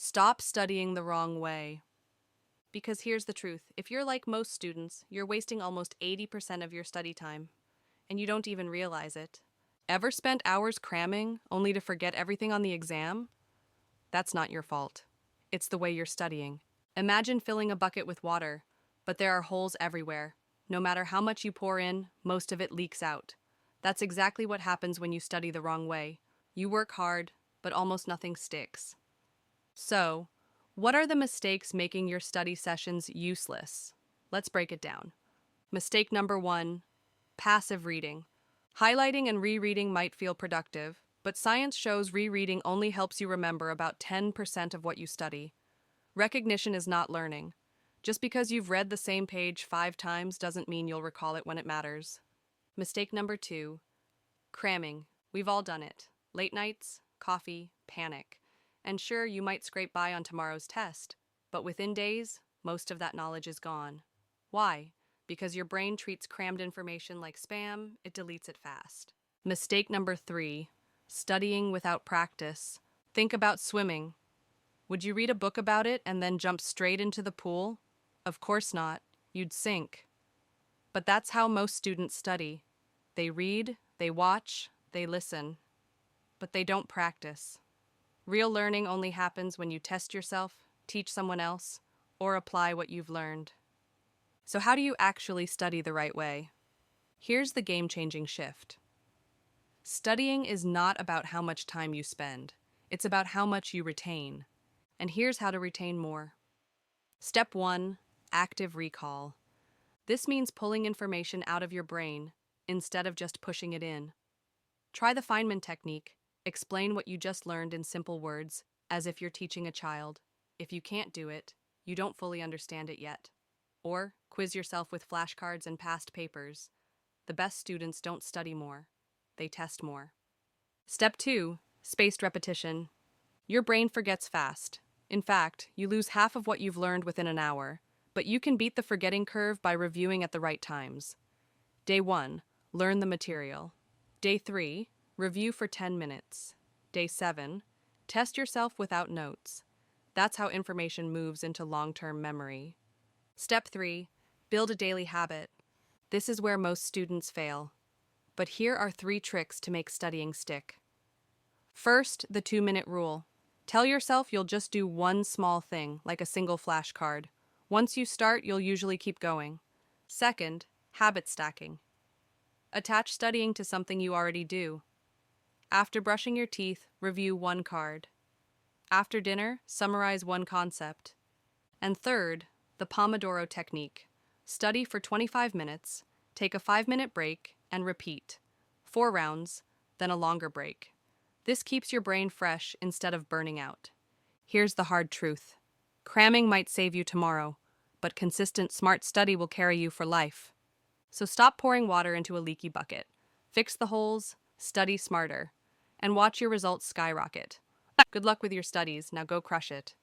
Stop studying the wrong way. Because here's the truth, if you're like most students, you're wasting almost 80% of your study time, and you don't even realize it. Ever spent hours cramming only to forget everything on the exam? That's not your fault. It's the way you're studying. Imagine filling a bucket with water, but there are holes everywhere. No matter how much you pour in, most of it leaks out. That's exactly what happens when you study the wrong way. You work hard, but almost nothing sticks. So, what are the mistakes making your study sessions useless? Let's break it down. Mistake number 1, passive reading. Highlighting and rereading might feel productive, but science shows rereading only helps you remember about 10% of what you study. Recognition is not learning. Just because you've read the same page 5 times doesn't mean you'll recall it when it matters. Mistake number 2, cramming. We've all done it. Late nights, coffee, panic. And sure, you might scrape by on tomorrow's test, but within days, most of that knowledge is gone. Why? Because your brain treats crammed information like spam, it deletes it fast. Mistake number 3, studying without practice. Think about swimming. Would you read a book about it and then jump straight into the pool? Of course not. You'd sink. But that's how most students study. They read, they watch, they listen. But they don't practice. Real learning only happens when you test yourself, teach someone else, or apply what you've learned. So how do you actually study the right way? Here's the game-changing shift. Studying is not about how much time you spend. It's about how much you retain. And here's how to retain more. Step 1, active recall. This means pulling information out of your brain instead of just pushing it in. Try the Feynman technique. Explain what you just learned in simple words, as if you're teaching a child. If you can't do it, you don't fully understand it yet. Or quiz yourself with flashcards and past papers. The best students don't study more. They test more. Step 2, spaced repetition. Your brain forgets fast. In fact, you lose half of what you've learned within an hour, but you can beat the forgetting curve by reviewing at the right times. Day 1, learn the material. Day 3, review for 10 minutes. Day 7, test yourself without notes. That's how information moves into long-term memory. Step 3, build a daily habit. This is where most students fail. But here are 3 tricks to make studying stick. First, the 2-minute rule. Tell yourself you'll just do one small thing, like a single flashcard. Once you start, you'll usually keep going. Second, habit stacking. Attach studying to something you already do. After brushing your teeth, review 1 card. After dinner, summarize 1 concept. And third, the Pomodoro Technique. Study for 25 minutes, take a 5-minute break, and repeat. 4 rounds, then a longer break. This keeps your brain fresh instead of burning out. Here's the hard truth. Cramming might save you tomorrow, but consistent smart study will carry you for life. So stop pouring water into a leaky bucket. Fix the holes, study smarter, and watch your results skyrocket. Good luck with your studies. Now go crush it.